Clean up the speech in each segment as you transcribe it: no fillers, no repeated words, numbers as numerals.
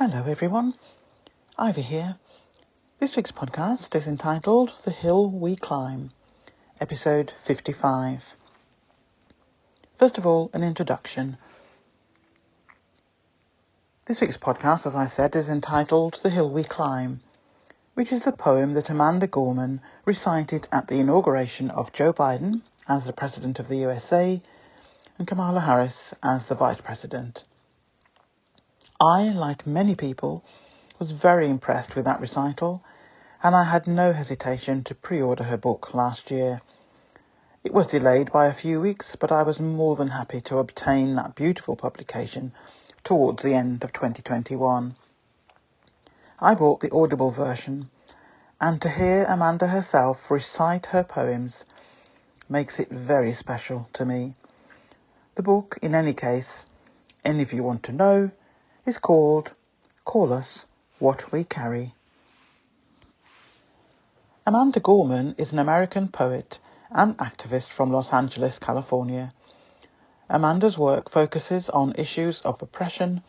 Hello everyone, Ivy here. This week's podcast is entitled The Hill We Climb, episode 55. First of all, an introduction. This week's podcast, as I said, is entitled The Hill We Climb, which is the poem that Amanda Gorman recited at the inauguration of Joe Biden as the President of the USA and Kamala Harris as the Vice President. I, like many people, was very impressed with that recital, and I had no hesitation to pre-order her book last year. It was delayed by a few weeks, but I was more than happy to obtain that beautiful publication towards the end of 2021. I bought the Audible version, and to hear Amanda herself recite her poems makes it very special to me. The book, in any case, and if you want to know, is called Call Us What We Carry. Amanda Gorman is an American poet and activist from Los Angeles, California. Amanda's work focuses on issues of oppression,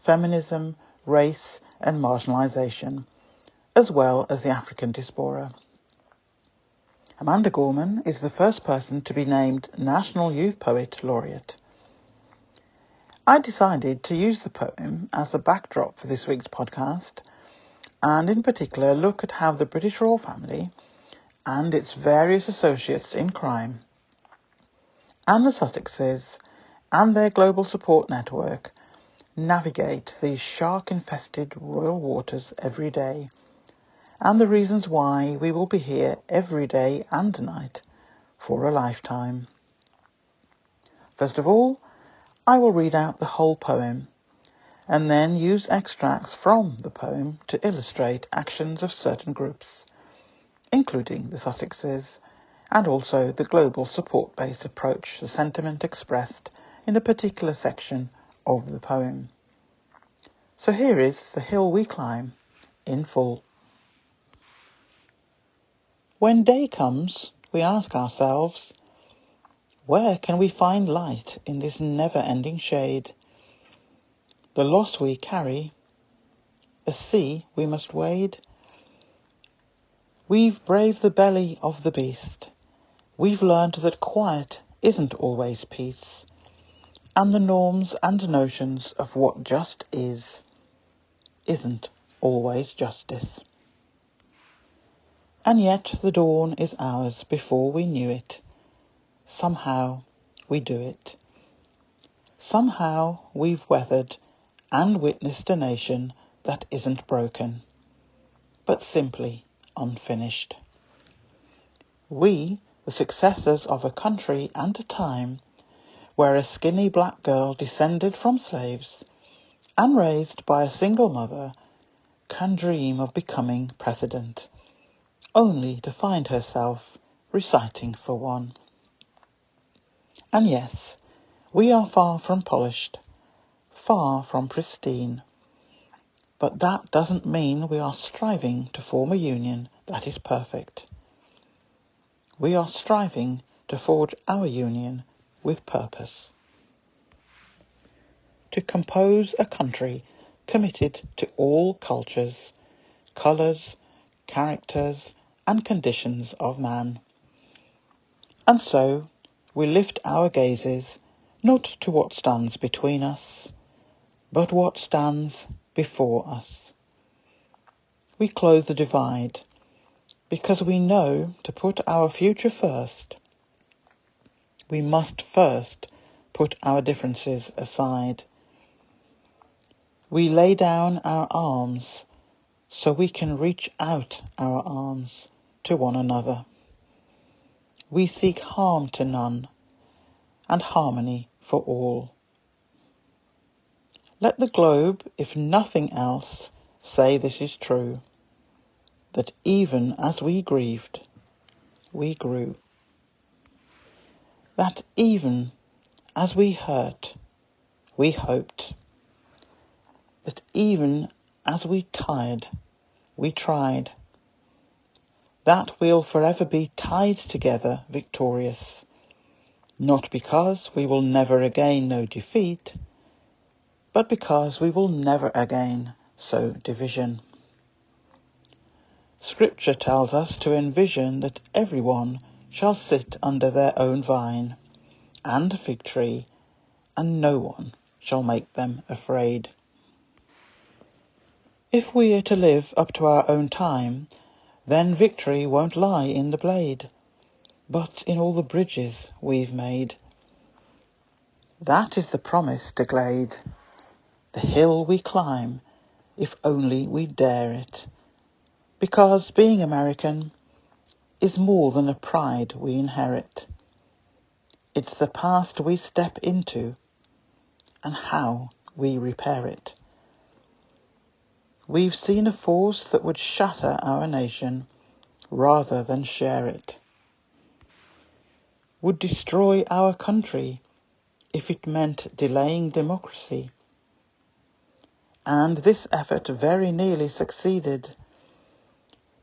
feminism, race and marginalization, as well as the African diaspora. Amanda Gorman is the first person to be named National Youth Poet Laureate. I decided to use the poem as a backdrop for this week's podcast, and in particular look at how the British royal family and its various associates in crime, and the Sussexes and their global support network navigate these shark-infested royal waters every day, and the reasons why we will be here every day and night for a lifetime. First of all, I will read out the whole poem, and then use extracts from the poem to illustrate actions of certain groups, including the Sussexes, and also the global support-based approach to sentiment expressed in a particular section of the poem. So here is The Hill We Climb in full. When day comes, we ask ourselves, where can we find light in this never-ending shade? The loss we carry, a sea we must wade. We've braved the belly of the beast. We've learned that quiet isn't always peace, and the norms and notions of what just is isn't always justice. And yet the dawn is ours before we knew it. Somehow we do it. Somehow we've weathered and witnessed a nation that isn't broken, but simply unfinished. We, the successors of a country and a time where a skinny black girl descended from slaves and raised by a single mother, can dream of becoming president, only to find herself reciting for one. And yes, we are far from polished, far from pristine, but that doesn't mean we are striving to form a union that is perfect. We are striving to forge our union with purpose. To compose a country committed to all cultures, colours, characters and conditions of man. And so we lift our gazes not to what stands between us, but what stands before us. We close the divide because we know to put our future first, we must first put our differences aside. We lay down our arms so we can reach out our arms to one another. We seek harm to none and harmony for all. Let the globe, if nothing else, say this is true, that even as we grieved, we grew. That even as we hurt, we hoped. That even as we tired, we tried. That we'll forever be tied together victorious, not because we will never again know defeat, but because we will never again sow division. Scripture tells us to envision that everyone shall sit under their own vine and fig tree, and no one shall make them afraid. If we are to live up to our own time, then victory won't lie in the blade, but in all the bridges we've made. That is the promised glade, the hill we climb, if only we dare it, because being American is more than a pride we inherit. It's the past we step into and how we repair it. We've seen a force that would shatter our nation rather than share it, would destroy our country if it meant delaying democracy. And this effort very nearly succeeded.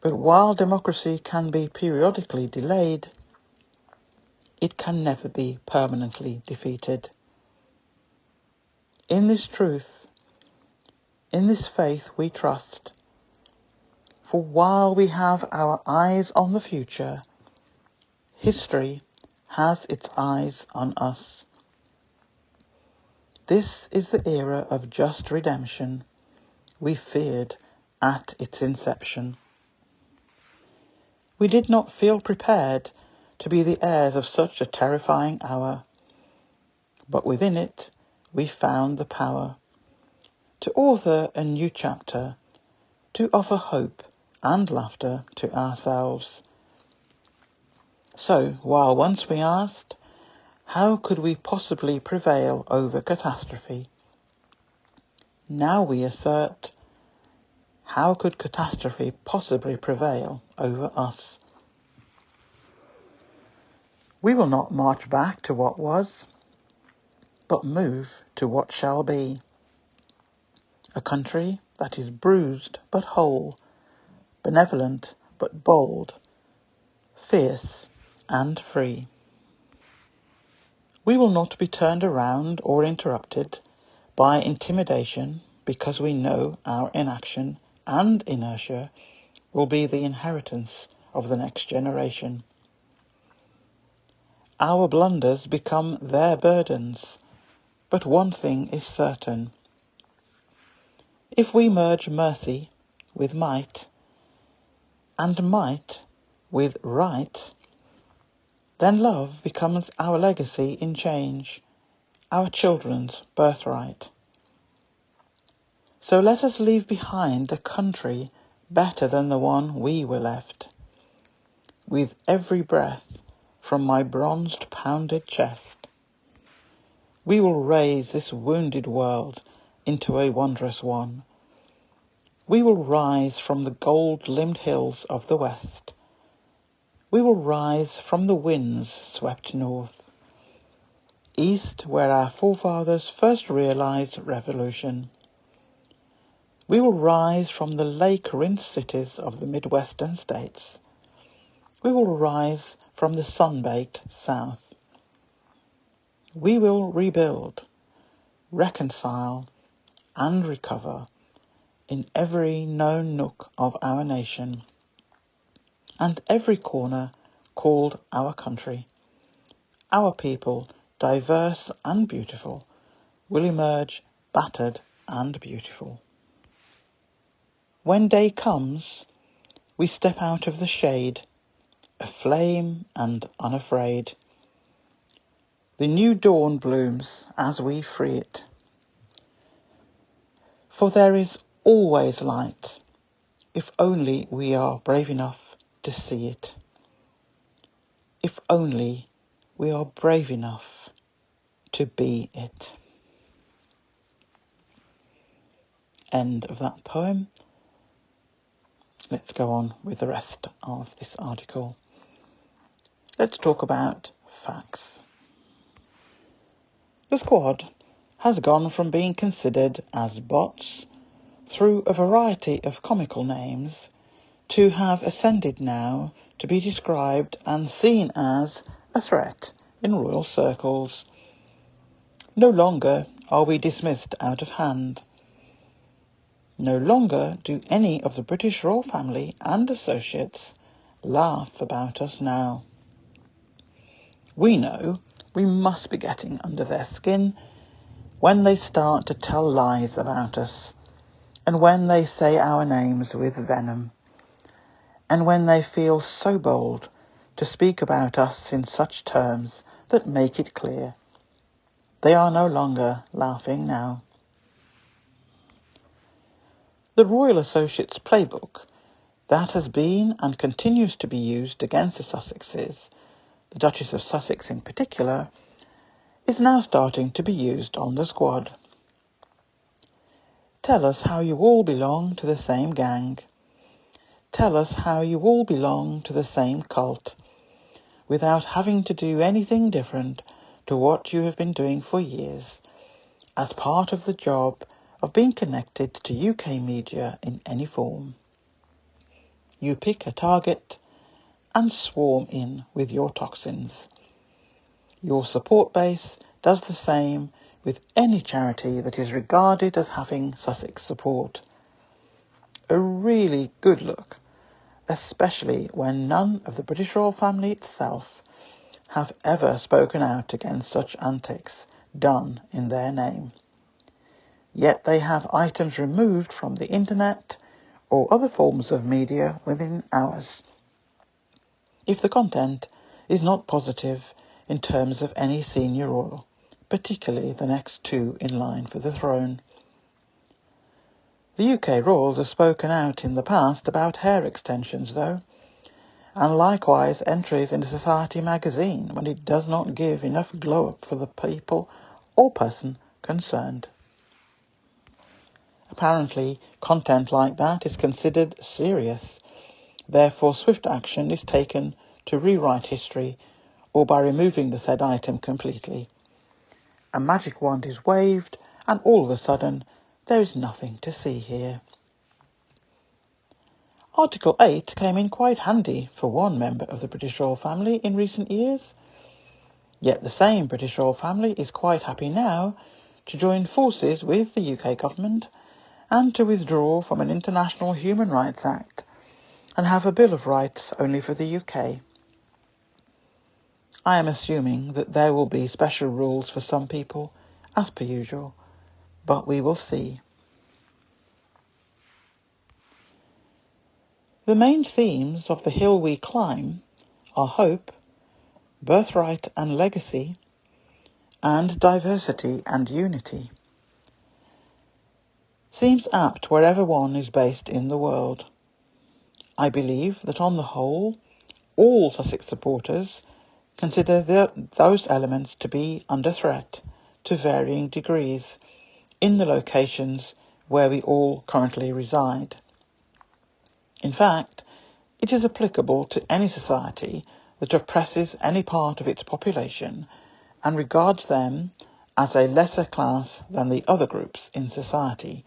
But while democracy can be periodically delayed, it can never be permanently defeated. In this truth, in this faith we trust, for while we have our eyes on the future, history has its eyes on us. This is the era of just redemption we feared at its inception. We did not feel prepared to be the heirs of such a terrifying hour, but within it we found the power to author a new chapter, to offer hope and laughter to ourselves. So, while once we asked, how could we possibly prevail over catastrophe? Now we assert, how could catastrophe possibly prevail over us? We will not march back to what was, but move to what shall be. A country that is bruised but whole, benevolent but bold, fierce and free. We will not be turned around or interrupted by intimidation because we know our inaction and inertia will be the inheritance of the next generation. Our blunders become their burdens, but one thing is certain. If we merge mercy with might, and might with right, then love becomes our legacy in change, our children's birthright. So let us leave behind a country better than the one we were left. With every breath from my bronzed pounded chest, we will raise this wounded world into a wondrous one. We will rise from the gold-limbed hills of the west. We will rise from the winds swept north, east where our forefathers first realized revolution. We will rise from the lake-rinsed cities of the Midwestern states. We will rise from the sun-baked south. We will rebuild, reconcile, and recover in every known nook of our nation, and every corner called our country. Our people, diverse and beautiful, will emerge battered and beautiful. When day comes, we step out of the shade, aflame and unafraid. The new dawn blooms as we free it. For there is always light, if only we are brave enough to see it. If only we are brave enough to be it. End of that poem. Let's go on with the rest of this article. Let's talk about facts. The squad has gone from being considered as bots through a variety of comical names to have ascended now to be described and seen as a threat in royal circles. No longer are we dismissed out of hand. No longer do any of the British royal family and associates laugh about us now. We know we must be getting under their skin when they start to tell lies about us, and when they say our names with venom, and when they feel so bold to speak about us in such terms that make it clear they are no longer laughing now. The Royal Associates playbook that has been and continues to be used against the Sussexes, the Duchess of Sussex in particular, is now starting to be used on the squad. Tell us how you all belong to the same gang. Tell us how you all belong to the same cult, without having to do anything different to what you have been doing for years, as part of the job of being connected to UK media in any form. You pick a target and swarm in with your toxins. Your support base does the same with any charity that is regarded as having Sussex support. A really good look, especially when none of the British royal family itself have ever spoken out against such antics done in their name. Yet they have items removed from the internet or other forms of media within hours, if the content is not positive in terms of any senior royal, particularly the next two in line for the throne. The UK royals have spoken out in the past about hair extensions, though, and likewise entries in a society magazine when it does not give enough glow-up for the people or person concerned. Apparently, content like that is considered serious. Therefore, swift action is taken to rewrite history or by removing the said item completely. A magic wand is waved, and all of a sudden, there is nothing to see here. Article 8 came in quite handy for one member of the British royal family in recent years. Yet the same British royal family is quite happy now to join forces with the UK government and to withdraw from an International Human Rights Act and have a Bill of Rights only for the UK. I am assuming that there will be special rules for some people, as per usual, but we will see. The main themes of the hill we climb are hope, birthright and legacy, and diversity and unity. Seems apt wherever one is based in the world. I believe that on the whole, all Sussex supporters consider those elements to be under threat to varying degrees in the locations where we all currently reside. In fact, it is applicable to any society that oppresses any part of its population and regards them as a lesser class than the other groups in society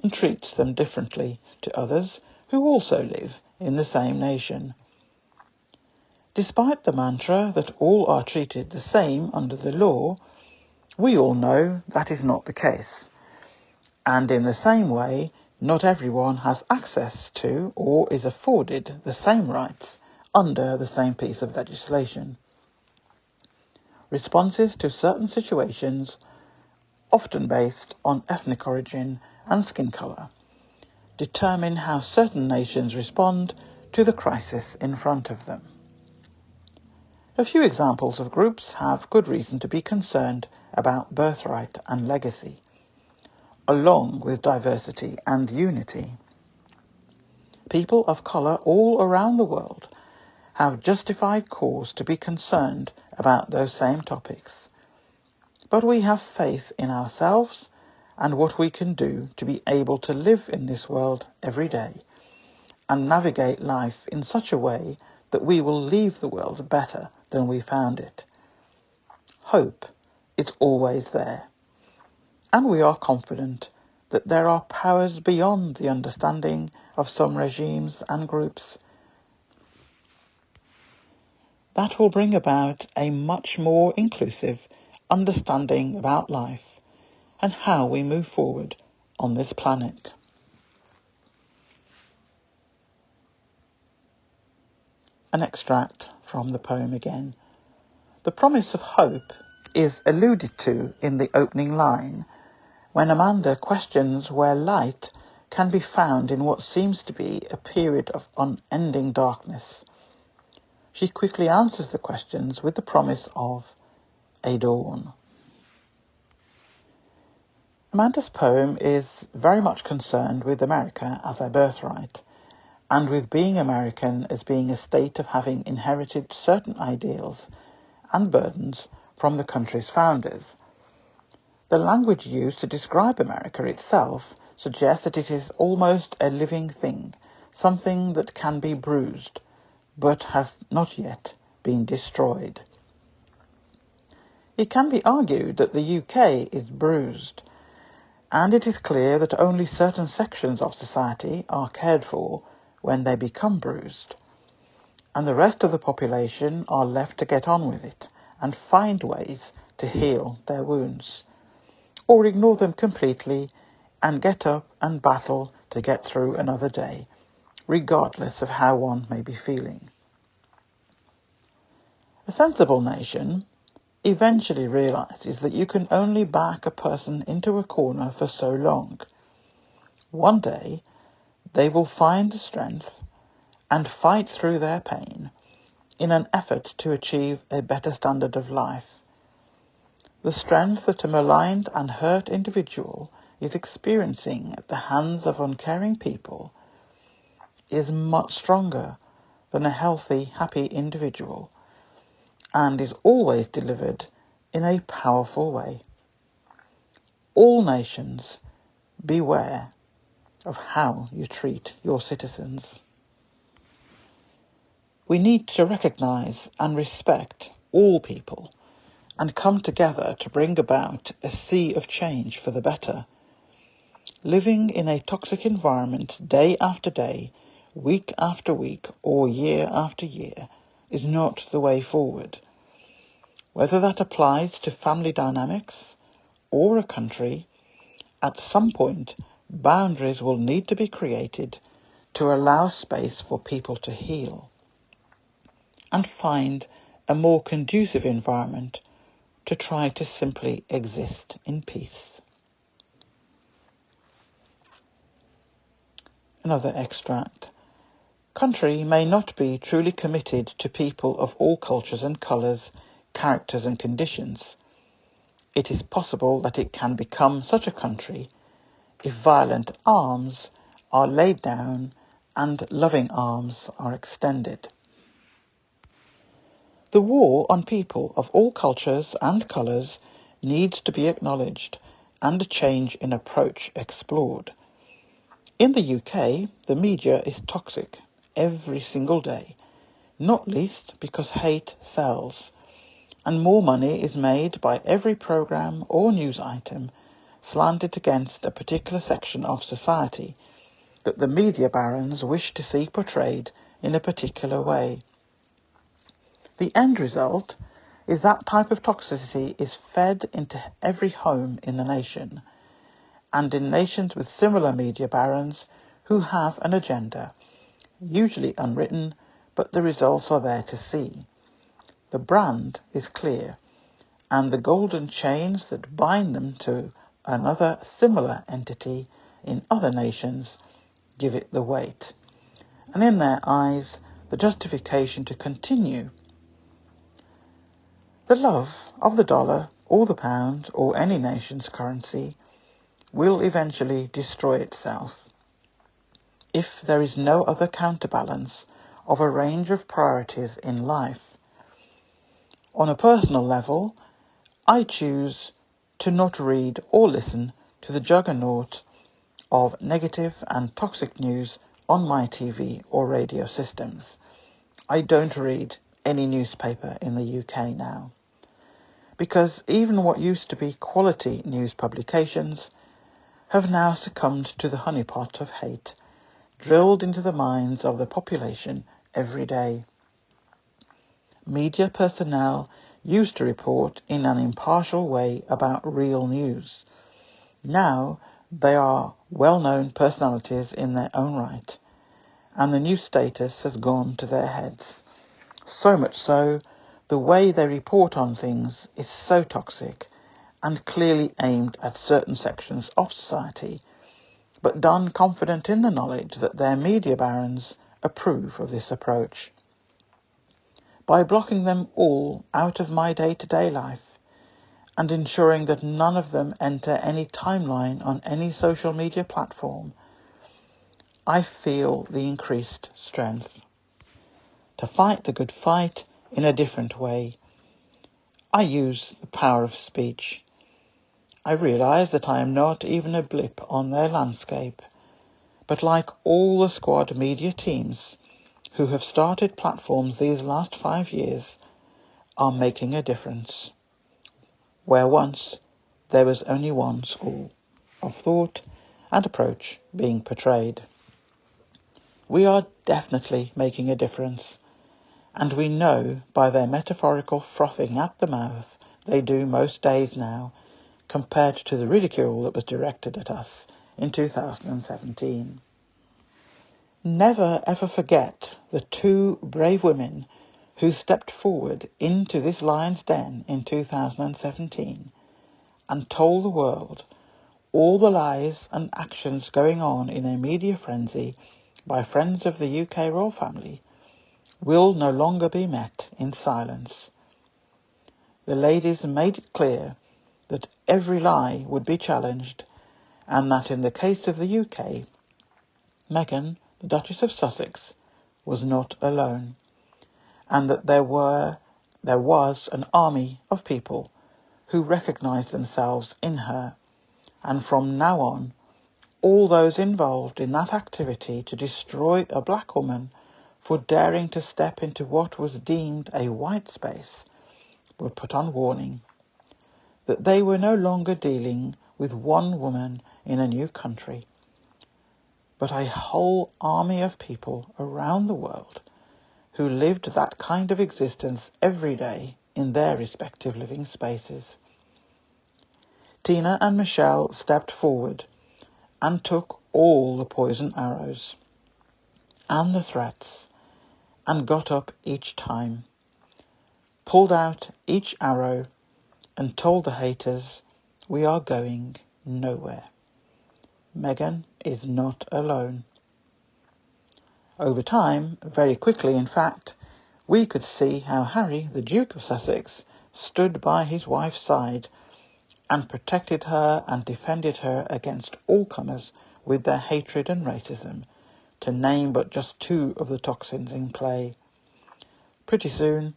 and treats them differently to others who also live in the same nation. Despite the mantra that all are treated the same under the law, we all know that is not the case. And in the same way, not everyone has access to or is afforded the same rights under the same piece of legislation. Responses to certain situations, often based on ethnic origin and skin colour, determine how certain nations respond to the crisis in front of them. A few examples of groups have good reason to be concerned about birthright and legacy, along with diversity and unity. People of colour all around the world have justified cause to be concerned about those same topics. But we have faith in ourselves and what we can do to be able to live in this world every day and navigate life in such a way that we will leave the world better than we found it. Hope is always there, and we are confident that there are powers beyond the understanding of some regimes and groups that will bring about a much more inclusive understanding about life and how we move forward on this planet. An extract from the poem again. The promise of hope is alluded to in the opening line, when Amanda questions where light can be found in what seems to be a period of unending darkness. She quickly answers the questions with the promise of a dawn. Amanda's poem is very much concerned with America as a birthright, and with being American as being a state of having inherited certain ideals and burdens from the country's founders. The language used to describe America itself suggests that it is almost a living thing, something that can be bruised, but has not yet been destroyed. It can be argued that the UK is bruised, and it is clear that only certain sections of society are cared for when they become bruised, and the rest of the population are left to get on with it and find ways to heal their wounds, or ignore them completely and get up and battle to get through another day, regardless of how one may be feeling. A sensible nation eventually realizes that you can only back a person into a corner for so long. One day, they will find the strength and fight through their pain in an effort to achieve a better standard of life. The strength that a maligned and hurt individual is experiencing at the hands of uncaring people is much stronger than a healthy, happy individual, and is always delivered in a powerful way. All nations, beware of how you treat your citizens. We need to recognise and respect all people and come together to bring about a sea of change for the better. Living in a toxic environment day after day, week after week, or year after year is not the way forward. Whether that applies to family dynamics or a country, at some point boundaries will need to be created to allow space for people to heal and find a more conducive environment to try to simply exist in peace. Another extract. Country may not be truly committed to people of all cultures and colours, characters and conditions. It is possible that it can become such a country if violent arms are laid down and loving arms are extended. The war on people of all cultures and colours needs to be acknowledged and a change in approach explored. In the UK, the media is toxic every single day, not least because hate sells, and more money is made by every programme or news item slanted against a particular section of society that the media barons wish to see portrayed in a particular way. The end result is that type of toxicity is fed into every home in the nation, and in nations with similar media barons who have an agenda, usually unwritten, but the results are there to see. The brand is clear, and the golden chains that bind them to another similar entity in other nations give it the weight, and in their eyes the justification to continue. The love of the dollar or the pound or any nation's currency will eventually destroy itself if there is no other counterbalance of a range of priorities in life. On a personal level, I choose to not read or listen to the juggernaut of negative and toxic news on my TV or radio systems. I don't read any newspaper in the UK now, because even what used to be quality news publications have now succumbed to the honeypot of hate drilled into the minds of the population every day. Media personnel used to report in an impartial way about real news. Now they are well-known personalities in their own right, and the news status has gone to their heads, So much so, the way they report on things is so toxic and clearly aimed at certain sections of society, but done confident in the knowledge that their media barons approve of this approach. By blocking them all out of my day-to-day life and ensuring that none of them enter any timeline on any social media platform, I feel the increased strength to fight the good fight in a different way. I use the power of speech. I realise that I am not even a blip on their landscape, but like all the Squad media teams who have started platforms these last 5 years, are making a difference. Where once there was only one school of thought and approach being portrayed. We are definitely making a difference, and we know by their metaphorical frothing at the mouth they do most days now, compared to the ridicule that was directed at us in 2017. Never ever forget the 2 brave women who stepped forward into this lion's den in 2017 and told the world all the lies and actions going on in a media frenzy by friends of the UK royal family will no longer be met in silence. The ladies made it clear that every lie would be challenged, and that in the case of the UK, Meghan, the Duchess of Sussex, was not alone, and that there was an army of people who recognised themselves in her, and from now on, all those involved in that activity to destroy a black woman for daring to step into what was deemed a white space were put on warning, that they were no longer dealing with one woman in a new country, but a whole army of people around the world who lived that kind of existence every day in their respective living spaces. Tina and Michelle stepped forward and took all the poison arrows and the threats and got up each time, pulled out each arrow and told the haters, we are going nowhere. Meghan is not alone. Over time, very quickly in fact, we could see how Harry, the Duke of Sussex, stood by his wife's side and protected her and defended her against all comers with their hatred and racism, to name but just 2 of the toxins in play. Pretty soon,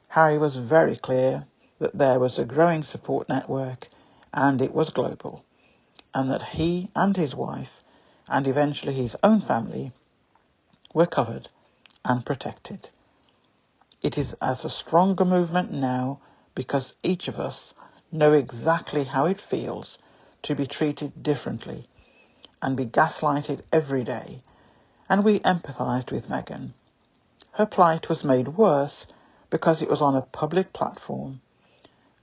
Harry was very clear that there was a growing support network and it was global, and that he and his wife, and eventually his own family, were covered and protected. It is as a stronger movement now because each of us know exactly how it feels to be treated differently and be gaslighted every day, and we empathised with Meghan. Her plight was made worse because it was on a public platform,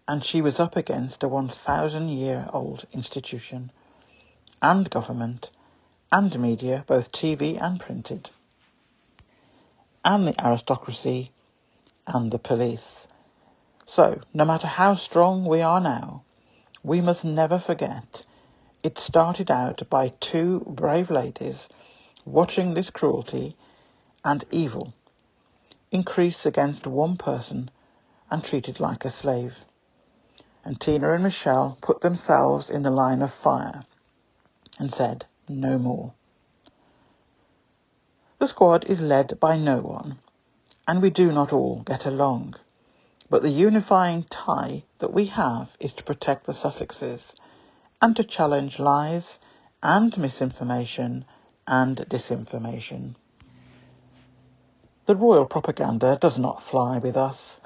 and she was up against a 1,000-year-old institution, and government, and media, both TV and printed, and the aristocracy, and the police. So, no matter how strong we are now, we must never forget it started out by 2 brave ladies watching this cruelty and evil increase against one person and treated like a slave. And Tina and Michelle put themselves in the line of fire and said, no more. The Squad is led by no one, and we do not all get along. But the unifying tie that we have is to protect the Sussexes and to challenge lies and misinformation and disinformation. The royal propaganda does not fly with us,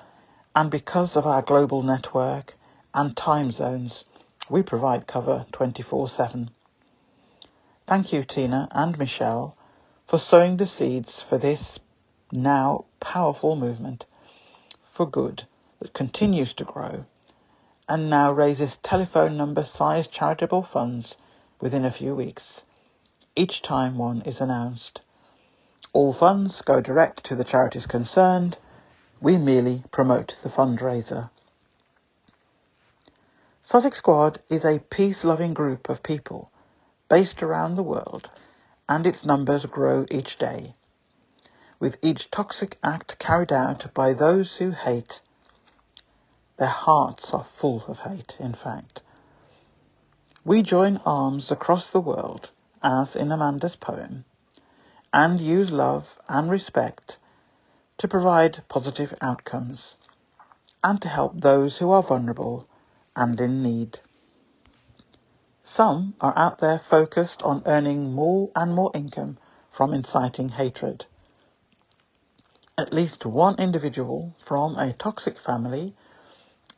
and because of our global network and time zones, we provide cover 24/7. Thank you, Tina and Michelle, for sowing the seeds for this now powerful movement for good that continues to grow and now raises telephone number-sized charitable funds within a few weeks, each time one is announced. All funds go direct to the charities concerned, We merely promote the fundraiser. Sussex Squad is a peace-loving group of people based around the world, and its numbers grow each day, with each toxic act carried out by those who hate. Their hearts are full of hate, in fact. We join arms across the world, as in Amanda's poem, and use love and respect to provide positive outcomes and to help those who are vulnerable and in need. Some are out there focused on earning more and more income from inciting hatred. At least one individual from a toxic family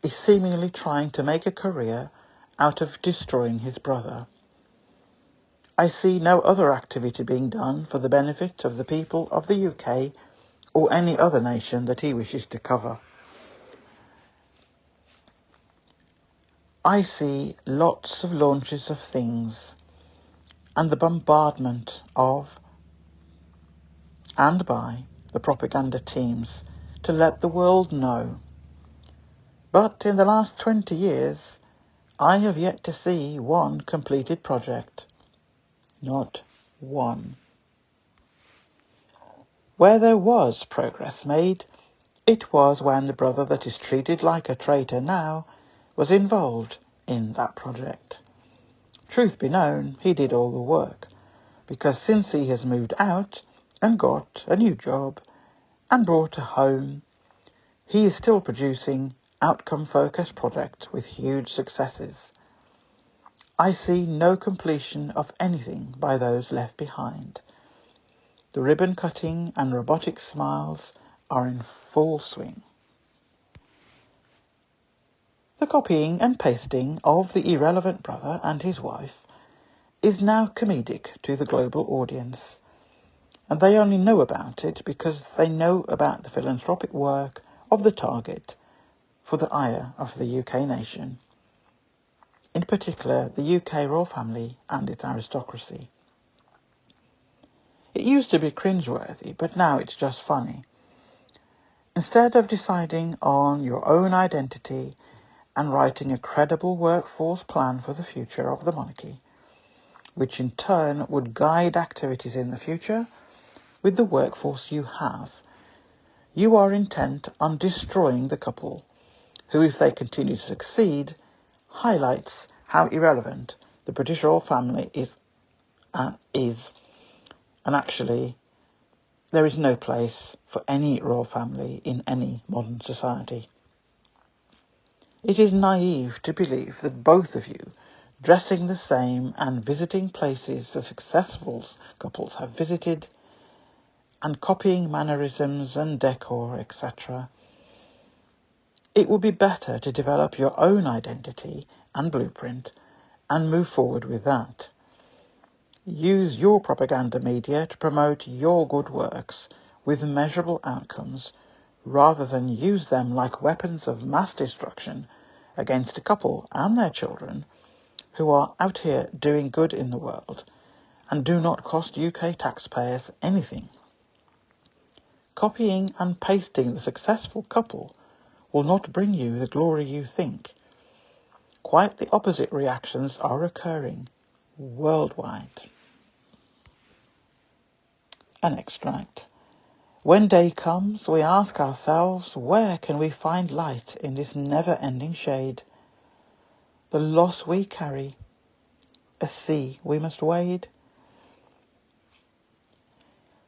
is seemingly trying to make a career out of destroying his brother. I see no other activity being done for the benefit of the people of the UK or any other nation that he wishes to cover. I see lots of launches of things and the bombardment of and by the propaganda teams to let the world know. But in the last 20 years, I have yet to see one completed project. Not one. Where there was progress made, it was when the brother that is treated like a traitor now was involved in that project. Truth be known, he did all the work, because since he has moved out and got a new job and brought a home, he is still producing outcome-focused projects with huge successes. I see no completion of anything by those left behind. The ribbon cutting and robotic smiles are in full swing. The copying and pasting of the irrelevant brother and his wife is now comedic to the global audience, and they only know about it because they know about the philanthropic work of the target for the ire of the UK nation, in particular the UK royal family and its aristocracy. It used to be cringeworthy, but now it's just funny. Instead of deciding on your own identity and writing a credible workforce plan for the future of the monarchy, which in turn would guide activities in the future with the workforce you have, you are intent on destroying the couple, who, if they continue to succeed, highlights how irrelevant the British royal family is. And actually, there is no place for any royal family in any modern society. It is naive to believe that both of you, dressing the same and visiting places the successful couples have visited, and copying mannerisms and decor, etc., it would be better to develop your own identity and blueprint and move forward with that. Use your propaganda media to promote your good works with measurable outcomes, rather than use them like weapons of mass destruction against a couple and their children who are out here doing good in the world and do not cost UK taxpayers anything. Copying and pasting the successful couple will not bring you the glory you think. Quite the opposite reactions are occurring worldwide. An extract. When day comes, we ask ourselves, where can we find light in this never-ending shade? The loss we carry, a sea we must wade.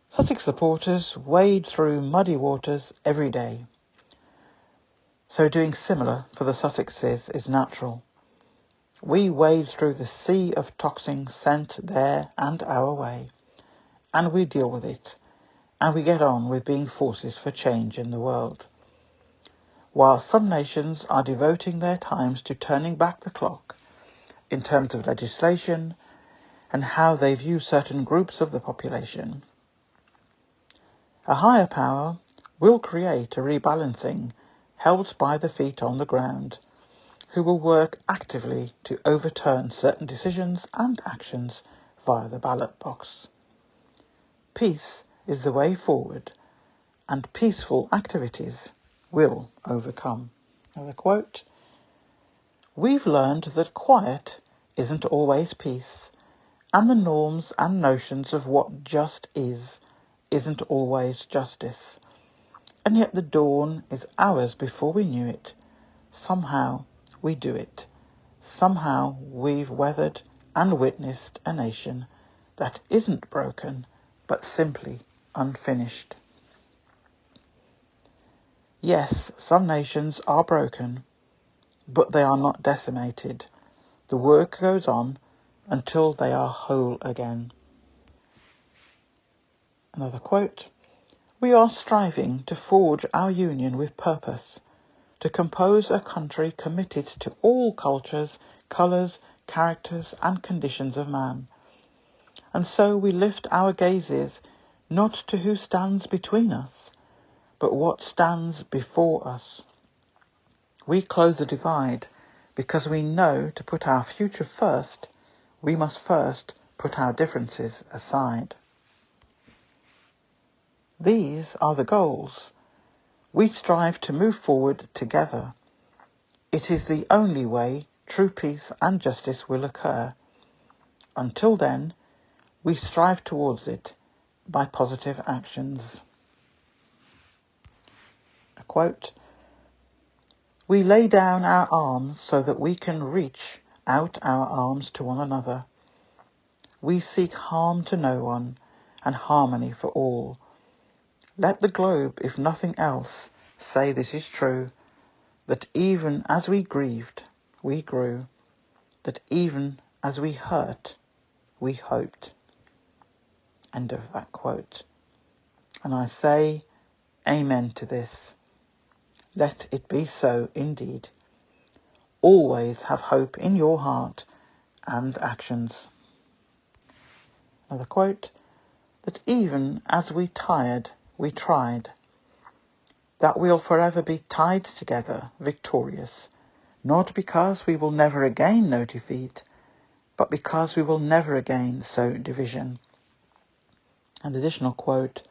Sussex supporters wade through muddy waters every day, so doing similar for the Sussexes is natural. We wade through the sea of toxins sent their and our way, and we deal with it, and we get on with being forces for change in the world. While some nations are devoting their times to turning back the clock in terms of legislation and how they view certain groups of the population, a higher power will create a rebalancing held by the feet on the ground, who will work actively to overturn certain decisions and actions via the ballot box. Peace is the way forward, and peaceful activities will overcome. Another quote. We've learned that quiet isn't always peace, and the norms and notions of what just isn't always justice. And yet the dawn is hours before we knew it. Somehow we do it. Somehow we've weathered and witnessed a nation that isn't broken, but simply unfinished. Yes, some nations are broken, but they are not decimated. The work goes on until they are whole again. Another quote. We are striving to forge our union with purpose, to compose a country committed to all cultures, colours, characters and conditions of man. And so we lift our gazes not to who stands between us, but what stands before us. We close the divide because we know to put our future first, we must first put our differences aside. These are the goals. We strive to move forward together. It is the only way true peace and justice will occur. Until then, we strive towards it by positive actions. A quote. We lay down our arms so that we can reach out our arms to one another. We seek harm to no one and harmony for all. Let the globe, if nothing else, say this is true, that even as we grieved, we grew, that even as we hurt, we hoped. End of that quote. And I say, amen to this. Let it be so indeed. Always have hope in your heart and actions. Another quote. That even as we tired, we tried. That we'll forever be tied together, victorious, not because we will never again know defeat, but because we will never again sow division. An additional quote.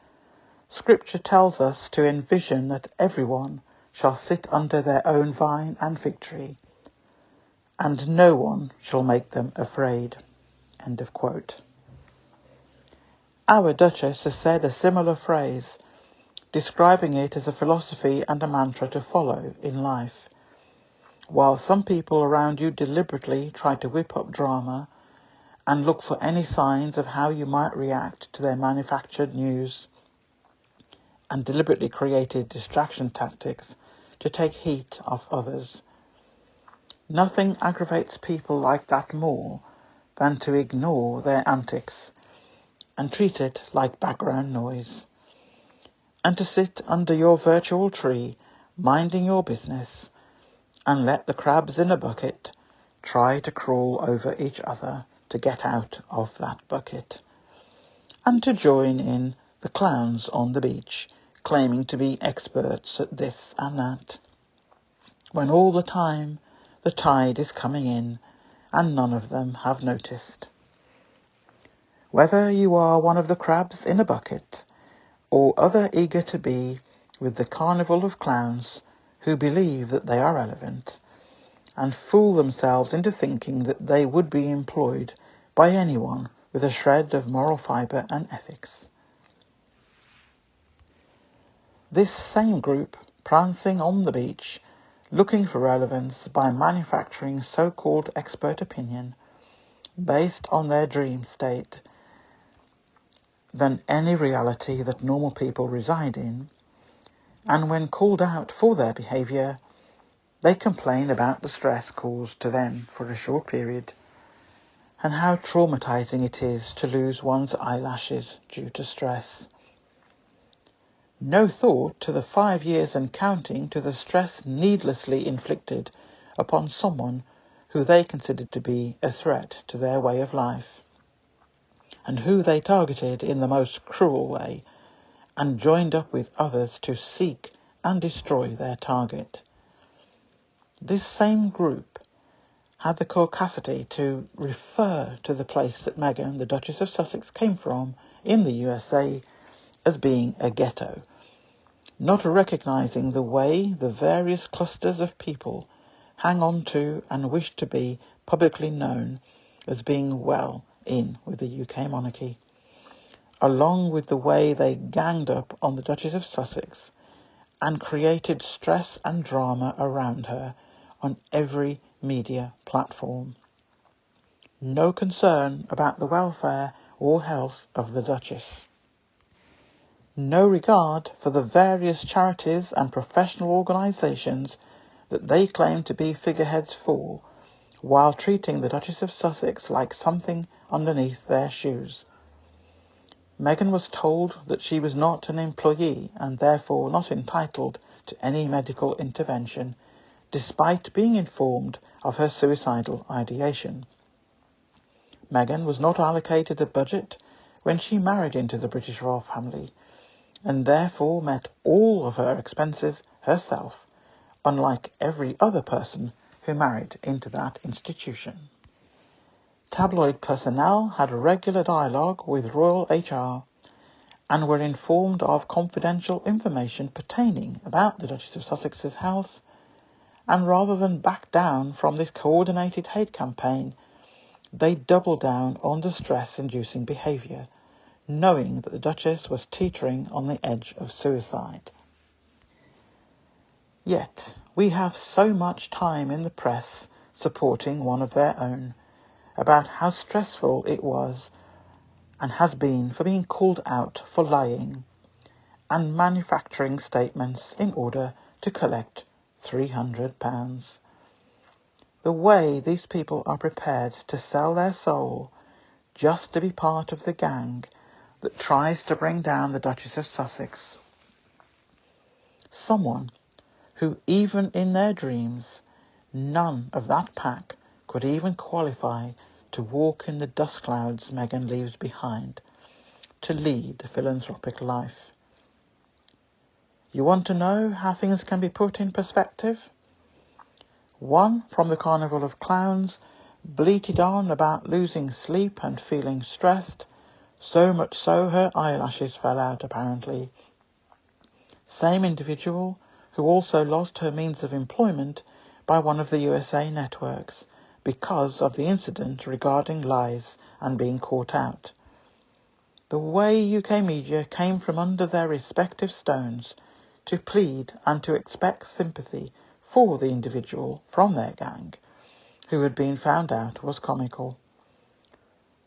Scripture tells us to envision that everyone shall sit under their own vine and fig tree, and no one shall make them afraid. End of quote. Our Duchess has said a similar phrase, describing it as a philosophy and a mantra to follow in life. While some people around you deliberately try to whip up drama and look for any signs of how you might react to their manufactured news and deliberately created distraction tactics to take heat off others. Nothing aggravates people like that more than to ignore their antics and treat it like background noise, and to sit under your virtual tree, minding your business, and let the crabs in a bucket try to crawl over each other to get out of that bucket, and to join in the clowns on the beach, claiming to be experts at this and that, when all the time the tide is coming in and none of them have noticed. Whether you are one of the crabs in a bucket or other eager to be with the carnival of clowns who believe that they are relevant and fool themselves into thinking that they would be employed by anyone with a shred of moral fibre and ethics. This same group prancing on the beach, looking for relevance by manufacturing so-called expert opinion based on their dream state than any reality that normal people reside in, and when called out for their behaviour, they complain about the stress caused to them for a short period, and how traumatising it is to lose one's eyelashes due to stress. No thought to the 5 years and counting to the stress needlessly inflicted upon someone who they considered to be a threat to their way of life, and who they targeted in the most cruel way, and joined up with others to seek and destroy their target. This same group had the caucasity to refer to the place that Meghan, the Duchess of Sussex, came from in the USA as being a ghetto, not recognising the way the various clusters of people hang on to and wish to be publicly known as being well in with the UK monarchy, along with the way they ganged up on the Duchess of Sussex and created stress and drama around her on every media platform. No concern about the welfare or health of the Duchess. No regard for the various charities and professional organisations that they claim to be figureheads for, while treating the Duchess of Sussex like something underneath their shoes. Meghan was told that she was not an employee and therefore not entitled to any medical intervention, despite being informed of her suicidal ideation. Meghan was not allocated a budget when she married into the British royal family, and therefore met all of her expenses herself, unlike every other person who married into that institution. Tabloid personnel had regular dialogue with royal HR and were informed of confidential information pertaining about the Duchess of Sussex's health, and rather than back down from this coordinated hate campaign, they doubled down on the stress-inducing behaviour, knowing that the Duchess was teetering on the edge of suicide. Yet, we have so much time in the press supporting one of their own about how stressful it was and has been for being called out for lying and manufacturing statements in order to collect £300. The way these people are prepared to sell their soul just to be part of the gang that tries to bring down the Duchess of Sussex. Someone who, even in their dreams, none of that pack could even qualify to walk in the dust clouds Meghan leaves behind, to lead a philanthropic life. You want to know how things can be put in perspective? One from the Carnival of Clowns bleated on about losing sleep and feeling stressed, so much so her eyelashes fell out apparently. Same individual who also lost her means of employment by one of the USA networks because of the incident regarding lies and being caught out. The way UK media came from under their respective stones to plead and to expect sympathy for the individual from their gang who had been found out was comical.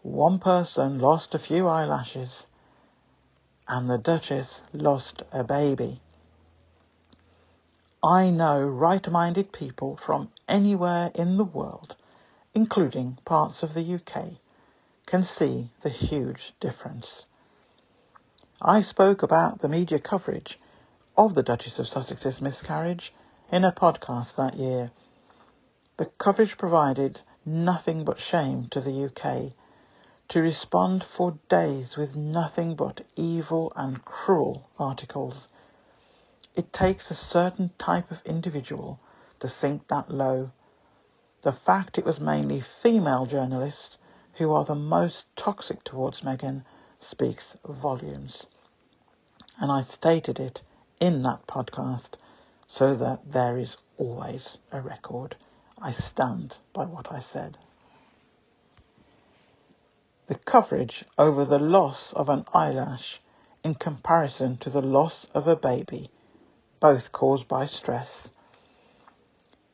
One person lost a few eyelashes, and the Duchess lost a baby. I know right-minded people from anywhere in the world, including parts of the UK, can see the huge difference. I spoke about the media coverage of the Duchess of Sussex's miscarriage in a podcast that year. The coverage provided nothing but shame to the UK, to respond for days with nothing but evil and cruel articles. It takes a certain type of individual to sink that low. The fact it was mainly female journalists who are the most toxic towards Meghan speaks volumes. And I stated it in that podcast so that there is always a record. I stand by what I said. The coverage over the loss of an eyelash in comparison to the loss of a baby, both caused by stress.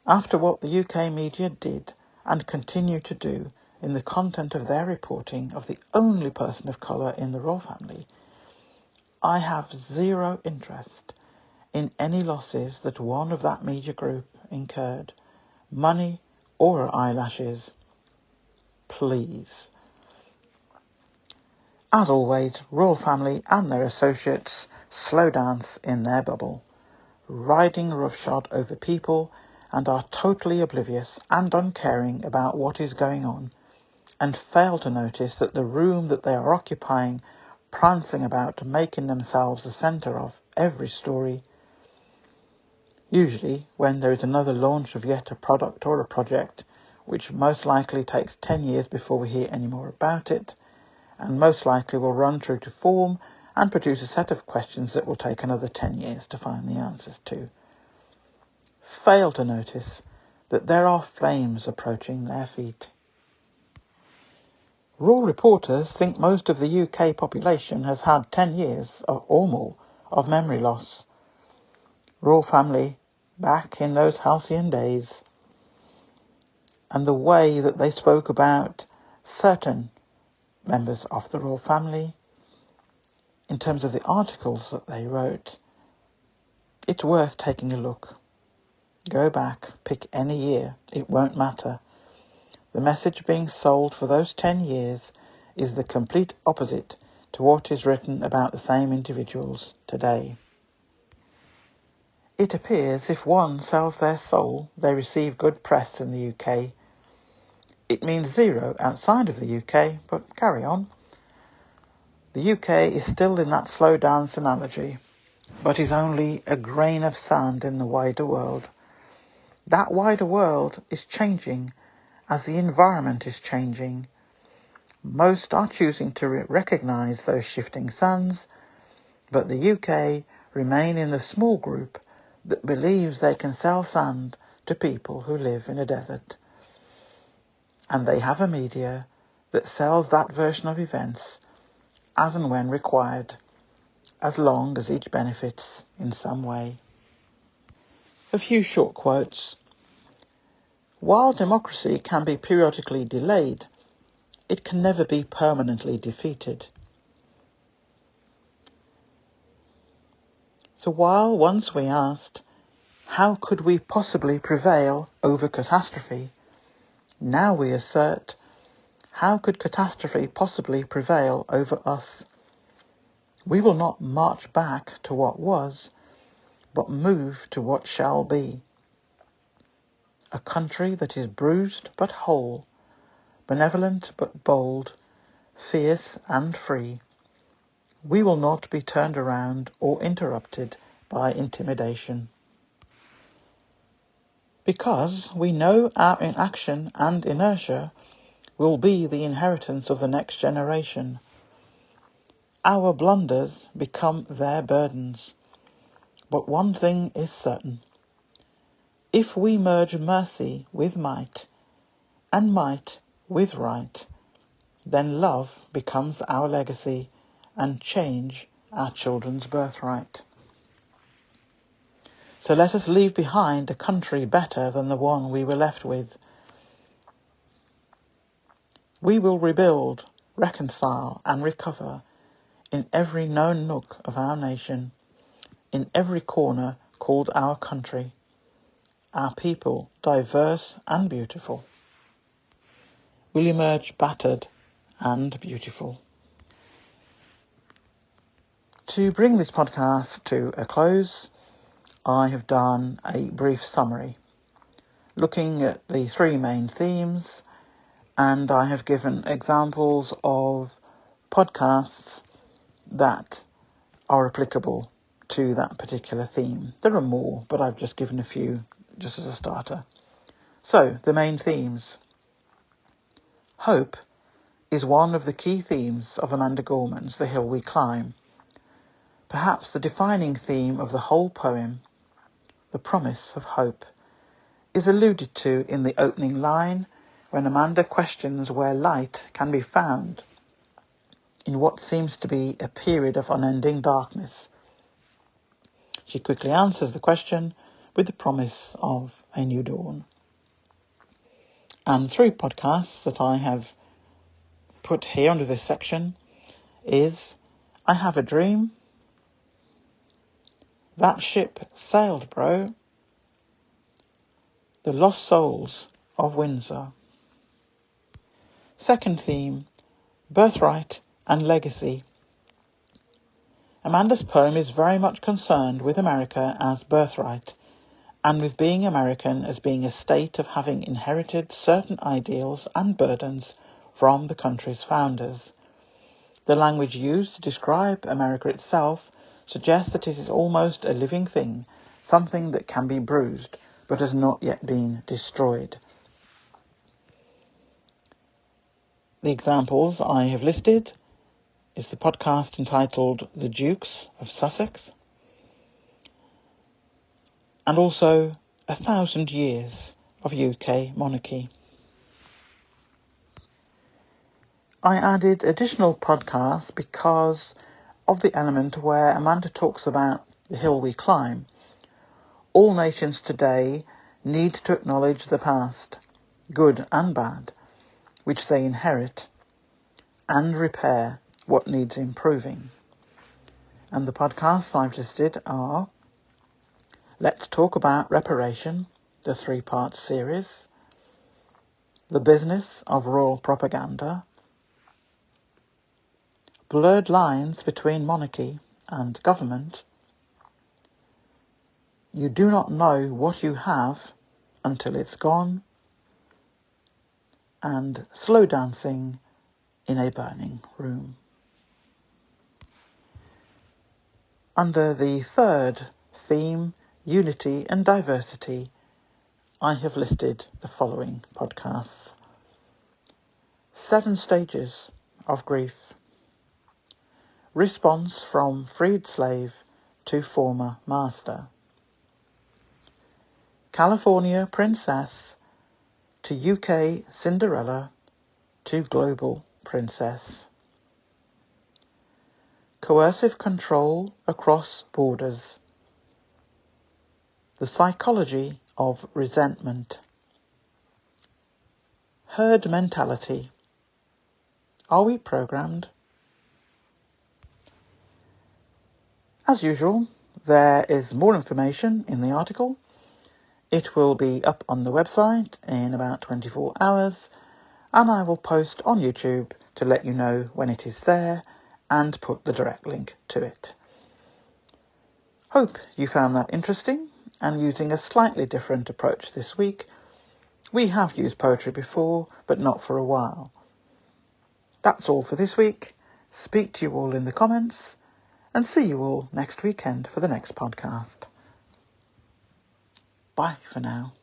After what the UK media did and continue to do in the content of their reporting of the only person of colour in the royal family, I have zero interest in any losses that one of that media group incurred, money or eyelashes. Please. As always, royal family and their associates slow dance in their bubble, riding roughshod over people and are totally oblivious and uncaring about what is going on, and fail to notice that the room that they are occupying, prancing about, making themselves the centre of every story. Usually, when there is another launch of yet a product or a project, which most likely takes 10 years before we hear any more about it, and most likely will run true to form and produce a set of questions that will take another 10 years to find the answers to. Fail to notice that there are flames approaching their feet. Raw reporters think most of the UK population has had 10 years or more of memory loss. Royal family back in those halcyon days, and the way that they spoke about certain members of the royal family in terms of the articles that they wrote, it's worth taking a look. Go back, pick any year, it won't matter. The message being sold for those 10 years is the complete opposite to what is written about the same individuals today. It appears if one sells their soul, they receive good press in the UK. It means zero outside of the UK, but carry on. The UK is still in that slow dance analogy, but is only a grain of sand in the wider world. That wider world is changing as the environment is changing. Most are choosing to recognise those shifting sands, but the UK remain in the small group that believes they can sell sand to people who live in a desert. And they have a media that sells that version of events as and when required, as long as each benefits in some way. A few short quotes. While democracy can be periodically delayed, it can never be permanently defeated. So while once we asked, how could we possibly prevail over catastrophe? Now we assert, how could catastrophe possibly prevail over us? We will not march back to what was, but move to what shall be. A country that is bruised but whole, benevolent but bold, fierce and free. We will not be turned around or interrupted by intimidation. Because we know our inaction and inertia will be the inheritance of the next generation. Our blunders become their burdens. But one thing is certain. If we merge mercy with might, and might with right, then love becomes our legacy and change our children's birthright. So let us leave behind a country better than the one we were left with. We will rebuild, reconcile and recover in every known nook of our nation, in every corner called our country, our people diverse and beautiful. Will emerge battered and beautiful. To bring this podcast to a close, I have done a brief summary, looking at the three main themes, and I have given examples of podcasts that are applicable to that particular theme. There are more, but I've just given a few just as a starter. So, the main themes. Hope is one of the key themes of Amanda Gorman's The Hill We Climb. Perhaps the defining theme of the whole poem, the promise of hope, is alluded to in the opening line when Amanda questions where light can be found in what seems to be a period of unending darkness. She quickly answers the question with the promise of a new dawn. And 3 podcasts that I have put here under this section is I Have a Dream, That Ship Sailed Bro, The Lost Souls of Windsor. Second theme, Birthright and Legacy. Amanda's poem is very much concerned with America as birthright, and with being American as being a state of having inherited certain ideals and burdens from the country's founders. The language used to describe America itself suggests that it is almost a living thing, something that can be bruised but has not yet been destroyed. The examples I have listed is the podcast entitled The Dukes of Sussex, and also 1,000 Years of UK Monarchy. I added additional podcasts because of the element where Amanda talks about the hill we climb. All nations today need to acknowledge the past, good and bad, which they inherit, and repair what needs improving. And the podcasts I've listed are Let's Talk About Reparation, the 3-part series, The Business of Royal Propaganda, Blurred Lines Between Monarchy and Government, You Do Not Know What You Have Until It's Gone, and Slow Dancing in a Burning Room. Under the third theme, Unity and Diversity, I have listed the following podcasts. 7 Stages of Grief. Response from Freed Slave to Former Master. California Princess to UK Cinderella to Global Princess. Coercive Control Across Borders. The Psychology of Resentment. Herd Mentality. Are we programmed? As usual, there is more information in the article. It will be up on the website in about 24 hours, and I will post on YouTube to let you know when it is there and put the direct link to it. Hope you found that interesting, and using a slightly different approach this week. We have used poetry before, but not for a while. That's all for this week. Speak to you all in the comments, and see you all next weekend for the next podcast. Bye for now.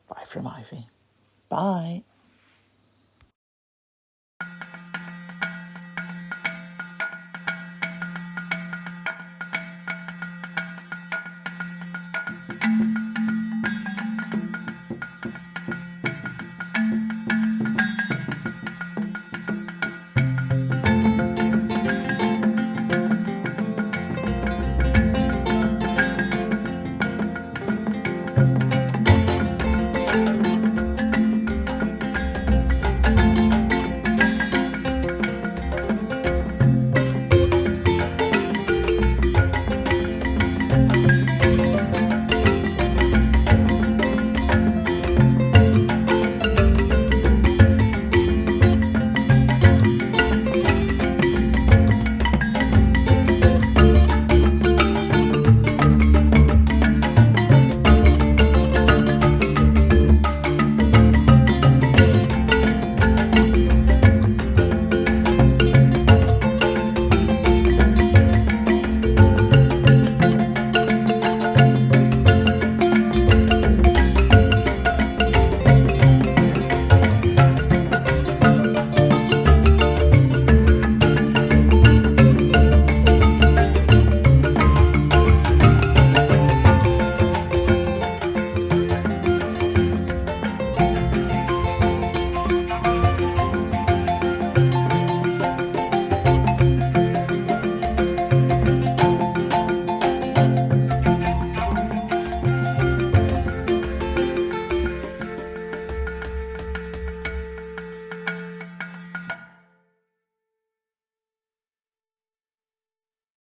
Bye from Ivy. Bye.